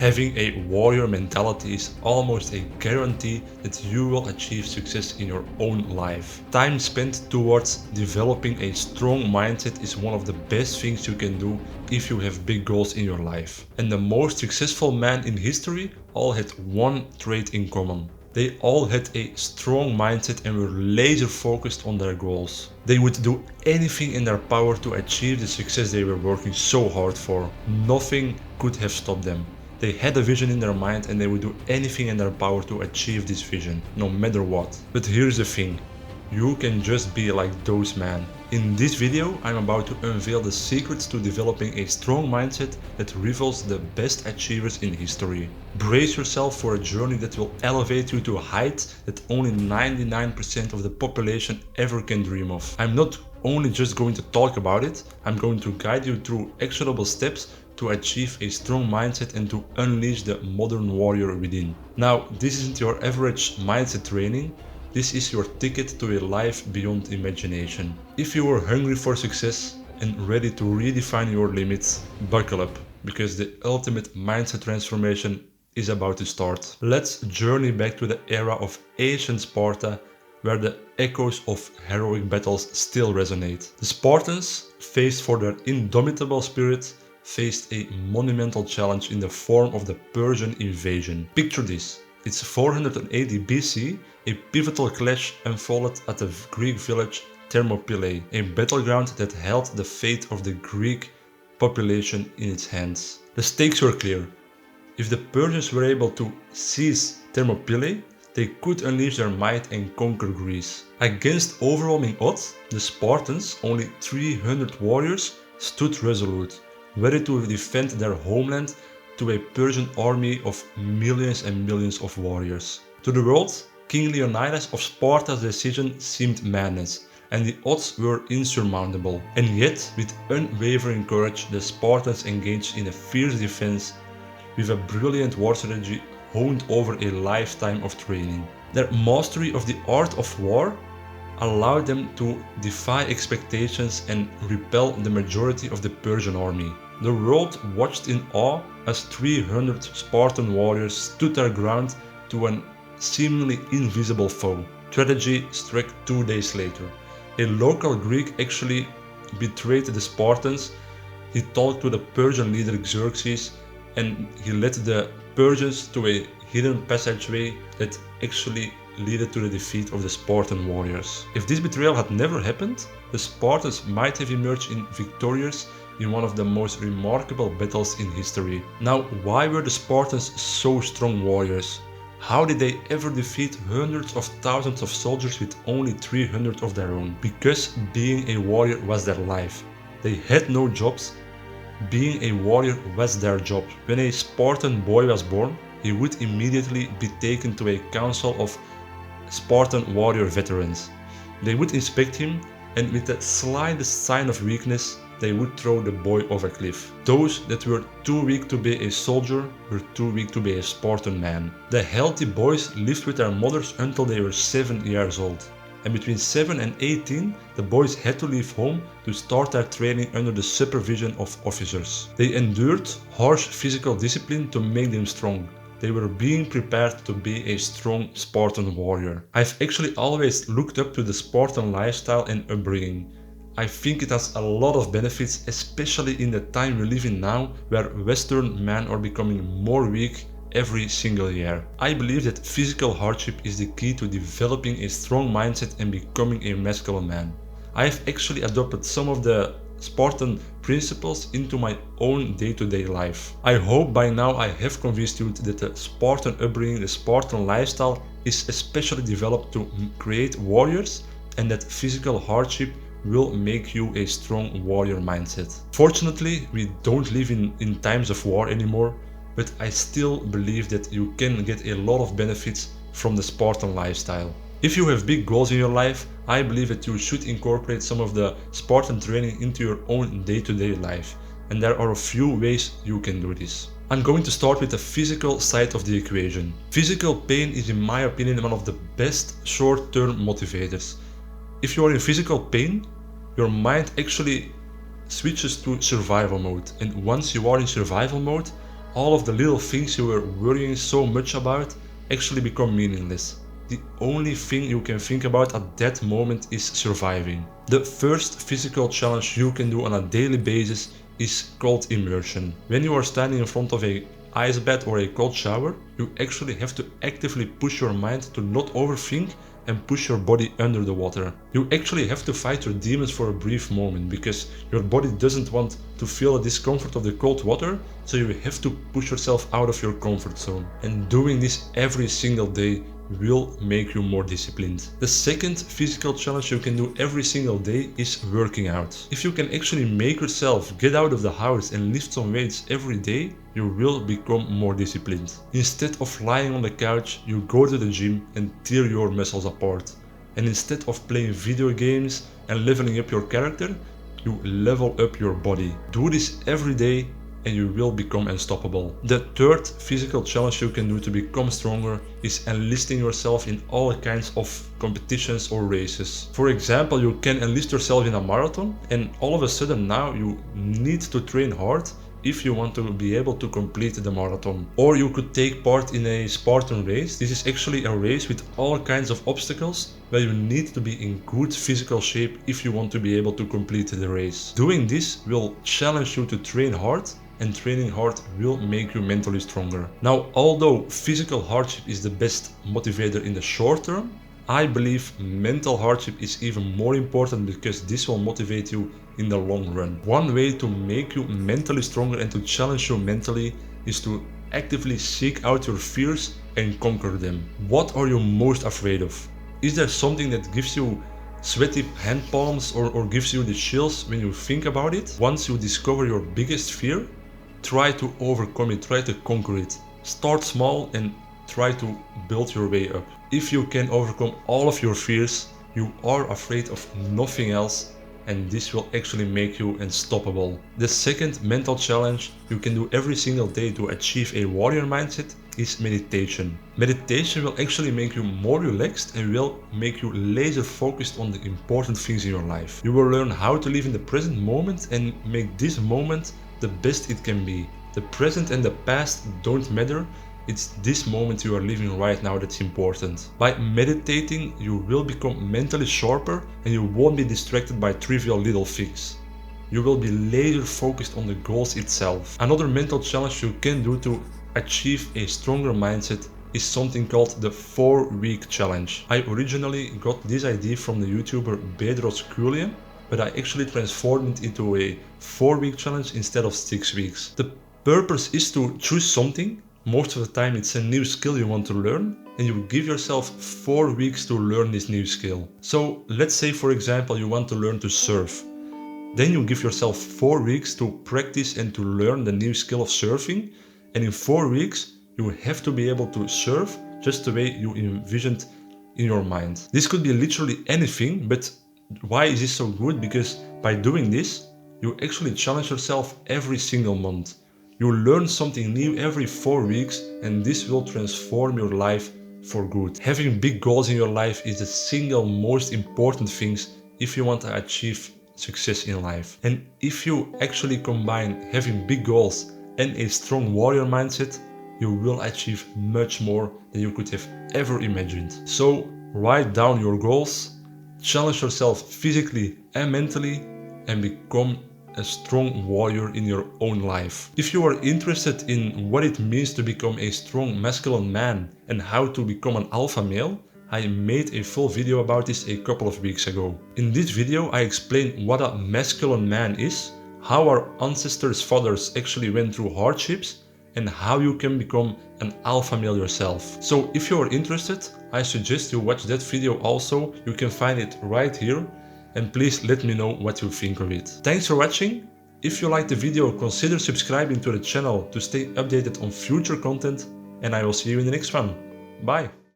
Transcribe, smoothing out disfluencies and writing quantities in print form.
Having a warrior mentality is almost a guarantee that you will achieve success in your own life. Time spent towards developing a strong mindset is one of the best things you can do if you have big goals in your life. And the most successful men in history all had one trait in common. They all had a strong mindset and were laser focused on their goals. They would do anything in their power to achieve the success they were working so hard for. Nothing could have stopped them. They had a vision in their mind and they would do anything in their power to achieve this vision, no matter what. But here's the thing, you can just be like those men. In this video, I'm about to unveil the secrets to developing a strong mindset that reveals the best achievers in history. Brace yourself for a journey that will elevate you to heights that only 99% of the population ever can dream of. I'm not only just going to talk about it, I'm going to guide you through actionable steps to achieve a strong mindset and to unleash the modern warrior within. Now, this isn't your average mindset training. This is your ticket to a life beyond imagination. If you are hungry for success and ready to redefine your limits, buckle up, because the ultimate mindset transformation is about to start. Let's journey back to the era of ancient Sparta, where the echoes of heroic battles still resonate. The Spartans, faced for their indomitable spirit, faced a monumental challenge in the form of the Persian invasion. Picture this. It's 480 BC, a pivotal clash unfolded at the Greek village Thermopylae, a battleground that held the fate of the Greek population in its hands. The stakes were clear. If the Persians were able to seize Thermopylae, they could unleash their might and conquer Greece. Against overwhelming odds, the Spartans, only 300 warriors, stood resolute, ready to defend their homeland to a Persian army of millions and millions of warriors. To the world, King Leonidas of Sparta's decision seemed madness, and the odds were insurmountable. And yet, with unwavering courage, the Spartans engaged in a fierce defense with a brilliant war strategy honed over a lifetime of training. Their mastery of the art of war allowed them to defy expectations and repel the majority of the Persian army. The world watched in awe as 300 Spartan warriors stood their ground to an seemingly invisible foe. Tragedy struck 2 days later. A local Greek actually betrayed the Spartans. He talked to the Persian leader Xerxes and he led the Persians to a hidden passageway that actually led to the defeat of the Spartan warriors. If this betrayal had never happened, the Spartans might have emerged victorious in one of the most remarkable battles in history. Now, why were the Spartans so strong warriors? How did they ever defeat hundreds of thousands of soldiers with only 300 of their own? Because being a warrior was their life. They had no jobs. Being a warrior was their job. When a Spartan boy was born, he would immediately be taken to a council of Spartan warrior veterans. They would inspect him, and with the slightest sign of weakness, they would throw the boy off a cliff. Those that were too weak to be a soldier were too weak to be a Spartan man. The healthy boys lived with their mothers until they were 7 years old. And between 7 and 18, the boys had to leave home to start their training under the supervision of officers. They endured harsh physical discipline to make them strong. They were being prepared to be a strong Spartan warrior. I've actually always looked up to the Spartan lifestyle and upbringing. I think it has a lot of benefits, especially in the time we live in now, where Western men are becoming more weak every single year. I believe that physical hardship is the key to developing a strong mindset and becoming a masculine man. I have actually adopted some of the Spartan principles into my own day-to-day life. I hope by now I have convinced you that the Spartan upbringing, the Spartan lifestyle is especially developed to create warriors, and that physical hardship will make you a strong warrior mindset. Fortunately, we don't live in times of war anymore, but I still believe that you can get a lot of benefits from the Spartan lifestyle. If you have big goals in your life, I believe that you should incorporate some of the Spartan training into your own day-to-day life, and there are a few ways you can do this. I'm going to start with the physical side of the equation. Physical pain is, in my opinion, one of the best short-term motivators. If you are in physical pain, your mind actually switches to survival mode, and once you are in survival mode, all of the little things you were worrying so much about actually become meaningless. The only thing you can think about at that moment is surviving. The first physical challenge you can do on a daily basis is called immersion. When you are standing in front of a ice bath or a cold shower, you actually have to actively push your mind to not overthink and push your body under the water. You actually have to fight your demons for a brief moment because your body doesn't want to feel the discomfort of the cold water, so you have to push yourself out of your comfort zone. And doing this every single day will make you more disciplined. The second physical challenge you can do every single day is working out. If you can actually make yourself get out of the house and lift some weights every day, you will become more disciplined. Instead of lying on the couch, you go to the gym and tear your muscles apart. And instead of playing video games and leveling up your character, you level up your body. Do this every day and you will become unstoppable. The third physical challenge you can do to become stronger is enlisting yourself in all kinds of competitions or races. For example, you can enlist yourself in a marathon, and all of a sudden now you need to train hard if you want to be able to complete the marathon. Or you could take part in a Spartan race. This is actually a race with all kinds of obstacles where you need to be in good physical shape if you want to be able to complete the race. Doing this will challenge you to train hard, and training hard will make you mentally stronger. Now, although physical hardship is the best motivator in the short term, I believe mental hardship is even more important because this will motivate you in the long run. One way to make you mentally stronger and to challenge you mentally is to actively seek out your fears and conquer them. What are you most afraid of? Is there something that gives you sweaty hand palms or gives you the chills when you think about it? Once you discover your biggest fear, try to overcome it, try to conquer it. Start small and try to build your way up. If you can overcome all of your fears, you are afraid of nothing else, and this will actually make you unstoppable. The second mental challenge you can do every single day to achieve a warrior mindset is meditation. Meditation will actually make you more relaxed and will make you laser focused on the important things in your life. You will learn how to live in the present moment and make this moment the best it can be. The present and the past don't matter. It's this moment you are living right now that's important. By meditating, you will become mentally sharper and you won't be distracted by trivial little things. You will be laser focused on the goals itself. Another mental challenge you can do to achieve a stronger mindset is something called the 4-week challenge. I originally got this idea from the YouTuber Bedros Keuilian, but I actually transformed it into a 4-week challenge instead of 6 weeks. The purpose is to choose something. Most of the time it's a new skill you want to learn, and you give yourself 4 weeks to learn this new skill. So let's say, for example, you want to learn to surf. Then you give yourself 4 weeks to practice and to learn the new skill of surfing, and in 4 weeks you have to be able to surf just the way you envisioned in your mind. This could be literally anything, but why is this so good? Because by doing this, you actually challenge yourself every single month. You learn something new every 4 weeks, and this will transform your life for good. Having big goals in your life is the single most important things if you want to achieve success in life. And if you actually combine having big goals and a strong warrior mindset, you will achieve much more than you could have ever imagined. So write down your goals, challenge yourself physically and mentally, and become a strong warrior in your own life. If you are interested in what it means to become a strong masculine man and how to become an alpha male, I made a full video about this a couple of weeks ago. In this video I explain what a masculine man is, how our ancestors' fathers actually went through hardships, and how you can become an alpha male yourself. So if you are interested, I suggest you watch that video also. You can find it right here. And please let me know what you think of it. Thanks for watching. If you liked the video, consider subscribing to the channel to stay updated on future content, and I will see you in the next one. Bye!